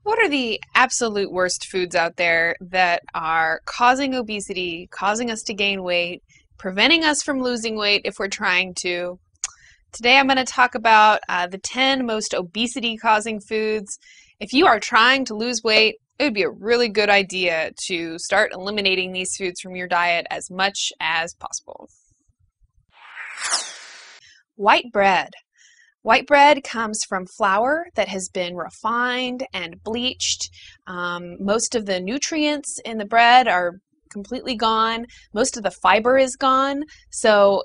What are the absolute worst foods out there that are causing obesity, causing us to gain weight, preventing us from losing weight if we're trying to? Today I'm going to talk about the 10 most obesity-causing foods. If you are trying to lose weight, it would be a really good idea to start eliminating these foods from your diet as much as possible. White bread. White bread comes from flour that has been refined and bleached. Most of the nutrients in the bread are completely gone. Most of the fiber is gone. So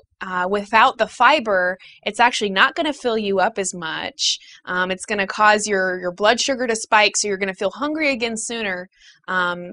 without the fiber, it's actually not going to fill you up as much. It's going to cause your blood sugar to spike, so you're going to feel hungry again sooner.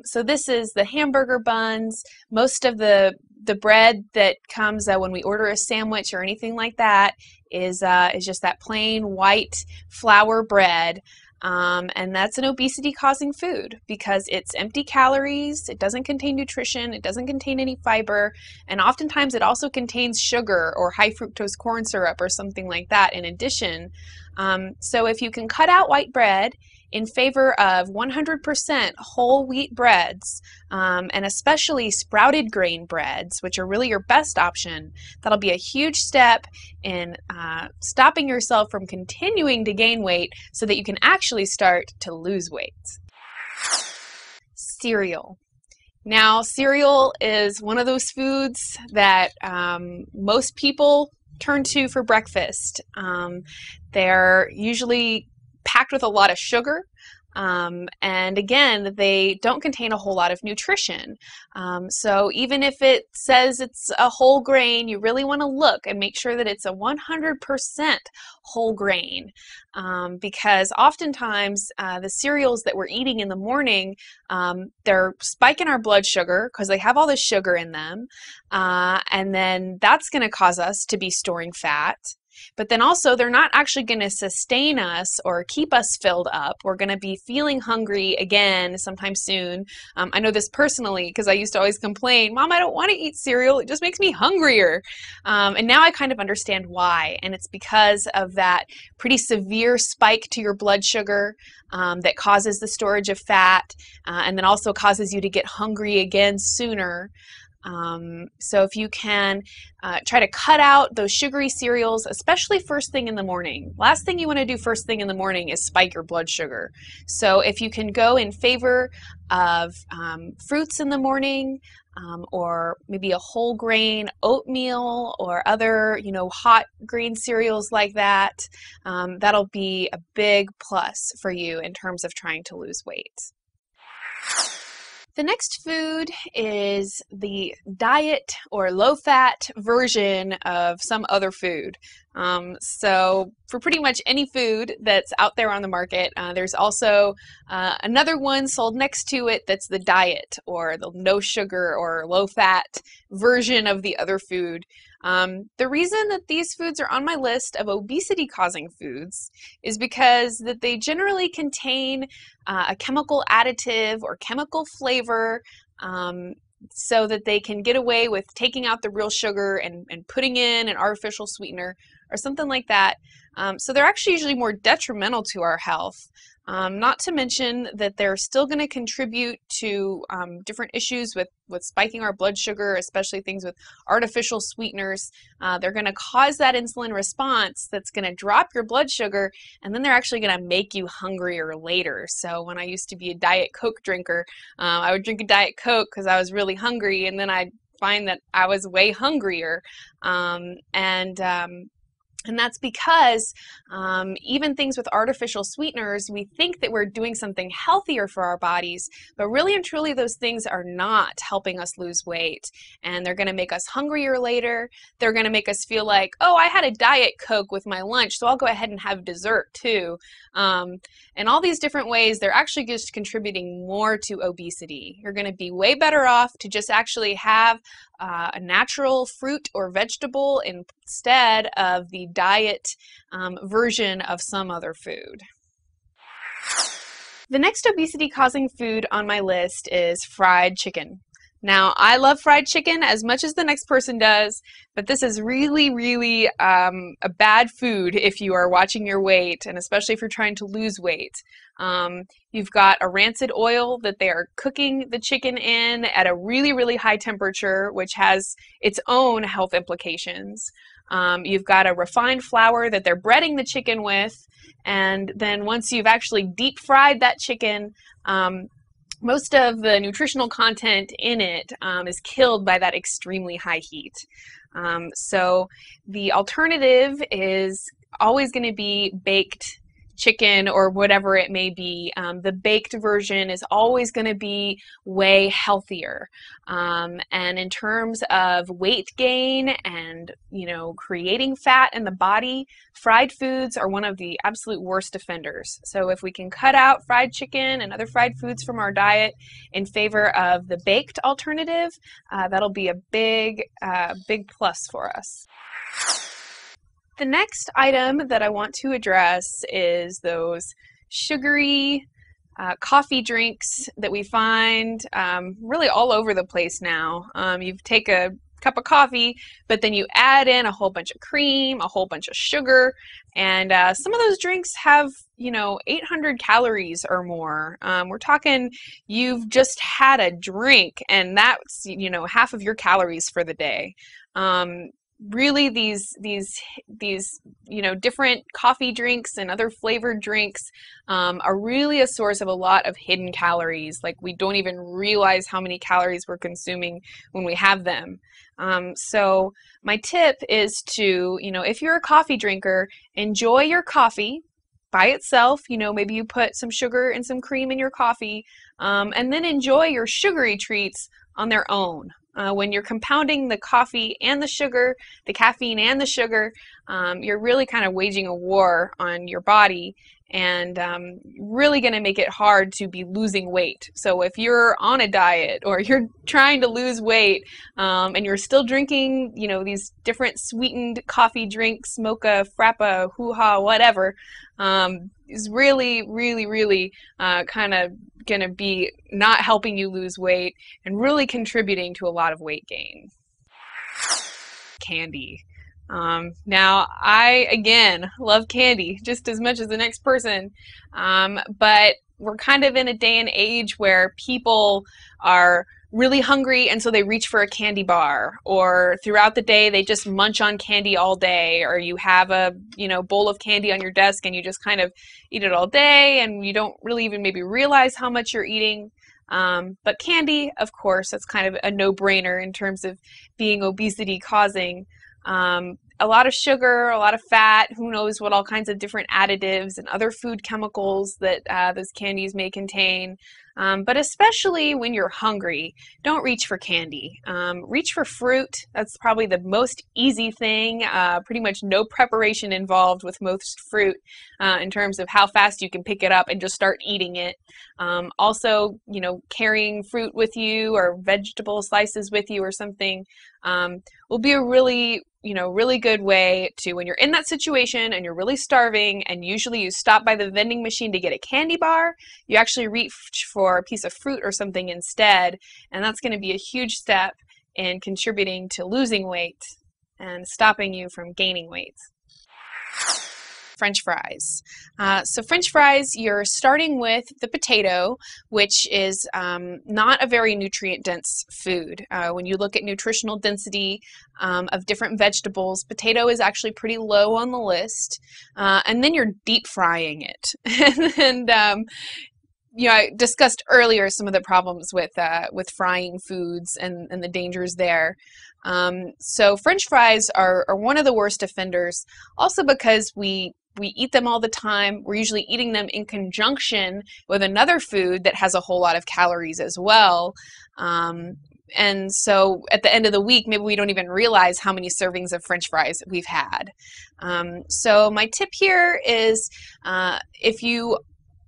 So this is the hamburger buns. Most of the bread that comes when we order a sandwich or anything like that is just that plain white flour bread. And that's an obesity-causing food because it's empty calories, it doesn't contain nutrition, it doesn't contain any fiber, and oftentimes it also contains sugar or high fructose corn syrup or something like that in addition. So if you can cut out white bread in favor of 100% whole wheat breads, and especially sprouted grain breads, which are really your best option, that'll be a huge step in stopping yourself from continuing to gain weight so that you can actually start to lose weight. Cereal. Now, cereal is one of those foods that most people turn to for breakfast. They're usually packed with a lot of sugar, and again, they don't contain a whole lot of nutrition. So even if it says it's a whole grain, you really want to look and make sure that it's a 100% whole grain, because oftentimes the cereals that we're eating in the morning, they're spiking our blood sugar because they have all this sugar in them, and then that's going to cause us to be storing fat. But then also, they're not actually going to sustain us or keep us filled up. We're going to be feeling hungry again sometime soon. I know this personally because I used to always complain, Mom, I don't want to eat cereal. It just makes me hungrier. And now I kind of understand why. And it's because of that pretty severe spike to your blood sugar that causes the storage of fat, and then also causes you to get hungry again sooner. So if you can try to cut out those sugary cereals, especially first thing in the morning. Last thing you want to do first thing in the morning is spike your blood sugar. So if you can go in favor of fruits in the morning, or maybe a whole grain oatmeal or other, hot grain cereals like that, that'll be a big plus for you in terms of trying to lose weight. The next food is the diet or low-fat version of some other food. So for pretty much any food that's out there on the market, there's also another one sold next to it that's the diet or the no sugar or low-fat version of the other food. The reason that these foods are on my list of obesity-causing foods is because that they generally contain a chemical additive or chemical flavor, so that they can get away with taking out the real sugar and putting in an artificial sweetener or something like that. So they're actually usually more detrimental to our health. Not to mention that they're still going to contribute to different issues with spiking our blood sugar, especially things with artificial sweeteners. They're going to cause that insulin response that's going to drop your blood sugar, and then they're actually going to make you hungrier later. So when I used to be a Diet Coke drinker, I would drink a Diet Coke because I was really hungry, and then I'd find that I was way hungrier. And that's because even things with artificial sweeteners, we think that we're doing something healthier for our bodies, but really and truly those things are not helping us lose weight. And they're going to make us hungrier later. They're going to make us feel like, oh, I had a Diet Coke with my lunch, so I'll go ahead and have dessert too. And all these different ways, they're actually just contributing more to obesity. You're going to be way better off to just actually have a natural fruit or vegetable instead of the diet version of some other food. The next obesity-causing food on my list is fried chicken. Now, I love fried chicken as much as the next person does, but this is really, really a bad food if you are watching your weight, and especially if you're trying to lose weight. You've got a rancid oil that they are cooking the chicken in at a really, really high temperature, which has its own health implications. You've got a refined flour that they're breading the chicken with, and then once you've actually deep fried that chicken, most of the nutritional content in it is killed by that extremely high heat. So the alternative is always going to be baked chicken or whatever it may be. The baked version is always going to be way healthier. And in terms of weight gain and, creating fat in the body, fried foods are one of the absolute worst offenders. So if we can cut out fried chicken and other fried foods from our diet in favor of the baked alternative, that'll be a big plus for us. The next item that I want to address is those sugary coffee drinks that we find really all over the place now. You take a cup of coffee, but then you add in a whole bunch of cream, a whole bunch of sugar, and some of those drinks have 800 calories or more. We're talking you've just had a drink, and that's half of your calories for the day. Really, these different coffee drinks and other flavored drinks are really a source of a lot of hidden calories. Like, we don't even realize how many calories we're consuming when we have them. So my tip is to, if you're a coffee drinker, enjoy your coffee by itself. Maybe you put some sugar and some cream in your coffee, and then enjoy your sugary treats on their own. When you're compounding the coffee and the sugar, the caffeine and the sugar, you're really kind of waging a war on your body, and really going to make it hard to be losing weight. So if you're on a diet or you're trying to lose weight and you're still drinking, these different sweetened coffee drinks, mocha, frappa, hoo-ha, whatever, is really, really, really kind of going to be not helping you lose weight and really contributing to a lot of weight gain. Candy. Now, I, again, love candy just as much as the next person, but we're kind of in a day and age where people are really hungry, and so they reach for a candy bar, or throughout the day they just munch on candy all day, or you have a bowl of candy on your desk and you just kind of eat it all day, and you don't really even maybe realize how much you're eating. But candy, of course, that's kind of a no-brainer in terms of being obesity causing. A lot of sugar, a lot of fat, who knows what all kinds of different additives and other food chemicals that those candies may contain. But especially when you're hungry, don't reach for candy. Reach for fruit. That's probably the most easy thing. Pretty much no preparation involved with most fruit in terms of how fast you can pick it up and just start eating it. Also, carrying fruit with you or vegetable slices with you or something will be a really good way to, when you're in that situation and you're really starving, and usually you stop by the vending machine to get a candy bar, you actually reach for a piece of fruit or something instead, and that's going to be a huge step in contributing to losing weight and stopping you from gaining weight. French fries. So French fries, you're starting with the potato, which is not a very nutrient-dense food. When you look at nutritional density of different vegetables, potato is actually pretty low on the list. And then you're deep frying it. And I discussed earlier some of the problems with frying foods and the dangers there. So French fries are one of the worst offenders, also because we eat them all the time. We're usually eating them in conjunction with another food that has a whole lot of calories as well. And so at the end of the week, maybe we don't even realize how many servings of French fries we've had. So my tip here is if you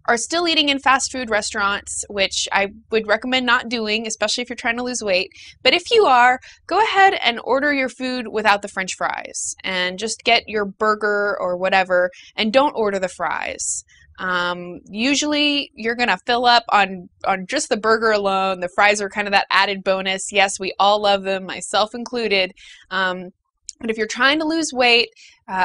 are still eating in fast food restaurants, which I would recommend not doing, especially if you're trying to lose weight. But if you are, go ahead and order your food without the French fries and just get your burger or whatever, and don't order the fries. Usually you're going to fill up on just the burger alone. The fries are kind of that added bonus. Yes, we all love them, myself included. But if you're trying to lose weight,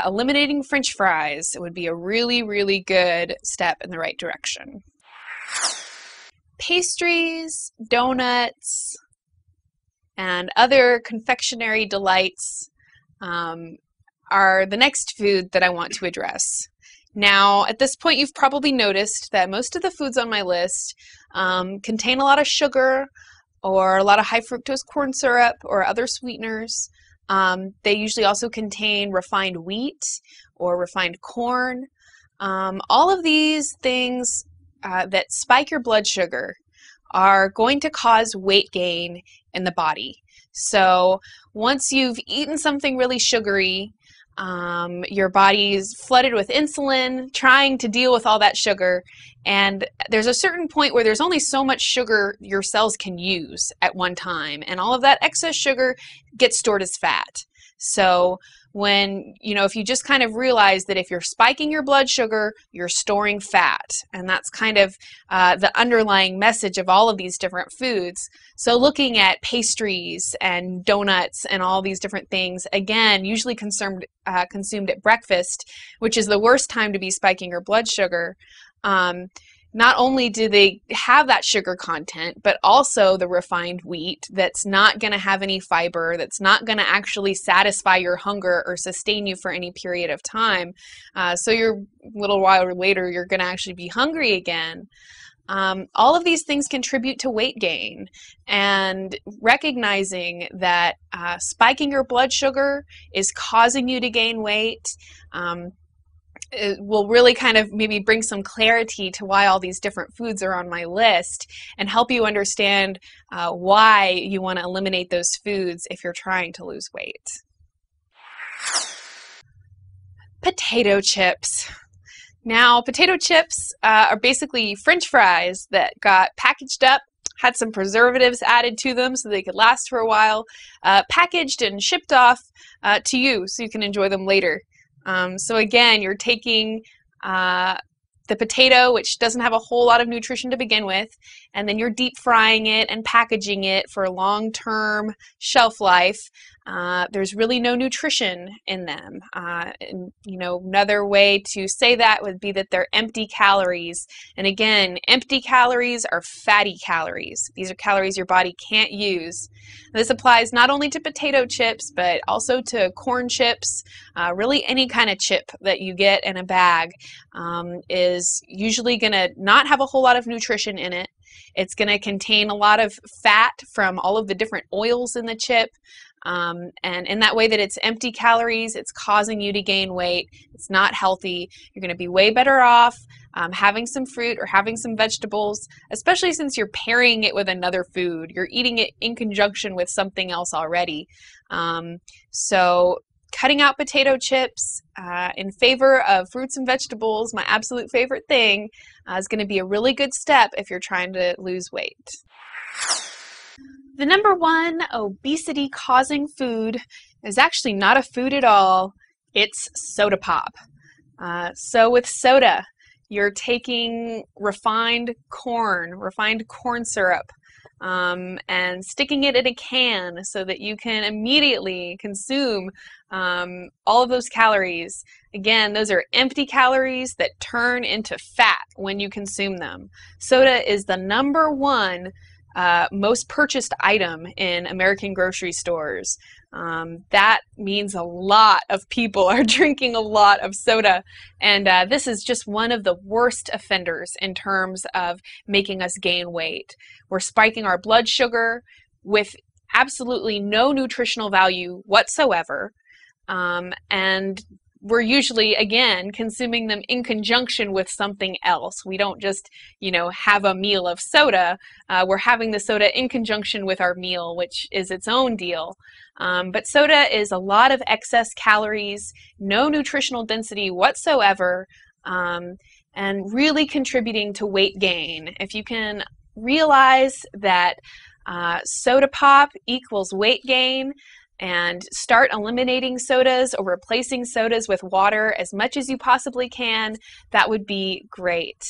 eliminating French fries would be a really, really good step in the right direction. Pastries, donuts, and other confectionery delights are the next food that I want to address. Now, at this point, you've probably noticed that most of the foods on my list contain a lot of sugar or a lot of high fructose corn syrup or other sweeteners. They usually also contain refined wheat or refined corn. All of these things that spike your blood sugar are going to cause weight gain in the body. So once you've eaten something really sugary, your body's flooded with insulin, trying to deal with all that sugar, and there's a certain point where there's only so much sugar your cells can use at one time, and all of that excess sugar gets stored as fat. So when, if you just kind of realize that if you're spiking your blood sugar, you're storing fat, and that's kind of the underlying message of all of these different foods. So looking at pastries and donuts and all these different things, again, usually consumed at breakfast, which is the worst time to be spiking your blood sugar. Not only do they have that sugar content, but also the refined wheat that's not going to have any fiber, that's not going to actually satisfy your hunger or sustain you for any period of time. So a little while later, you're going to actually be hungry again. All of these things contribute to weight gain, and recognizing that spiking your blood sugar is causing you to gain weight, it will really kind of maybe bring some clarity to why all these different foods are on my list and help you understand why you want to eliminate those foods if you're trying to lose weight. Potato chips. Now, potato chips are basically French fries that got packaged up, had some preservatives added to them so they could last for a while, packaged and shipped off to you so you can enjoy them later. So again, you're taking the potato, which doesn't have a whole lot of nutrition to begin with, and then you're deep frying it and packaging it for a long-term shelf life. There's really no nutrition in them. And, another way to say that would be that they're empty calories. And again, empty calories are fatty calories. These are calories your body can't use. This applies not only to potato chips, but also to corn chips. Really any kind of chip that you get in a bag is usually going to not have a whole lot of nutrition in it. It's going to contain a lot of fat from all of the different oils in the chip. And in that way that it's empty calories, it's causing you to gain weight. It's not healthy. You're going to be way better off having some fruit or having some vegetables, especially since you're pairing it with another food. You're eating it in conjunction with something else already. So cutting out potato chips in favor of fruits and vegetables, my absolute favorite thing, is going to be a really good step if you're trying to lose weight. The number one obesity-causing food is actually not a food at all. It's soda pop. So with soda, you're taking refined corn syrup, and sticking it in a can so that you can immediately consume all of those calories. Again, those are empty calories that turn into fat when you consume them. Soda is the number one most purchased item in American grocery stores. That means a lot of people are drinking a lot of soda, and this is just one of the worst offenders in terms of making us gain weight. We're spiking our blood sugar with absolutely no nutritional value whatsoever, and we're usually, again, consuming them in conjunction with something else. We don't just, have a meal of soda. We're having the soda in conjunction with our meal, which is its own deal. But soda is a lot of excess calories, no nutritional density whatsoever, and really contributing to weight gain. If you can realize that soda pop equals weight gain, and start eliminating sodas or replacing sodas with water as much as you possibly can, that would be great.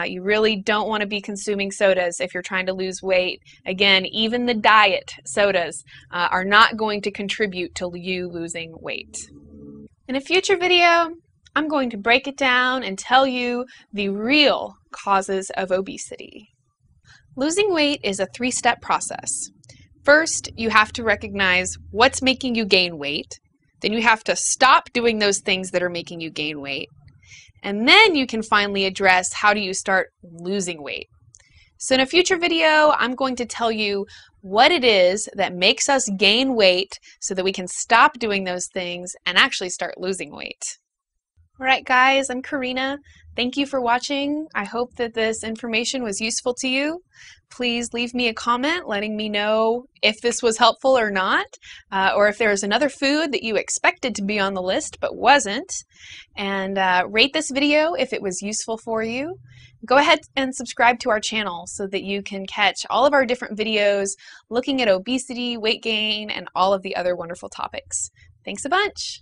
You really don't want to be consuming sodas if you're trying to lose weight. Again, even the diet sodas are not going to contribute to you losing weight. In a future video, I'm going to break it down and tell you the real causes of obesity. Losing weight is a three-step process. First, you have to recognize what's making you gain weight. Then you have to stop doing those things that are making you gain weight. And then you can finally address how do you start losing weight. So in a future video, I'm going to tell you what it is that makes us gain weight so that we can stop doing those things and actually start losing weight. All right, guys, I'm Karina. Thank you for watching. I hope that this information was useful to you. Please leave me a comment letting me know if this was helpful or not, or if there's another food that you expected to be on the list but wasn't. And rate this video if it was useful for you. Go ahead and subscribe to our channel so that you can catch all of our different videos looking at obesity, weight gain, and all of the other wonderful topics. Thanks a bunch.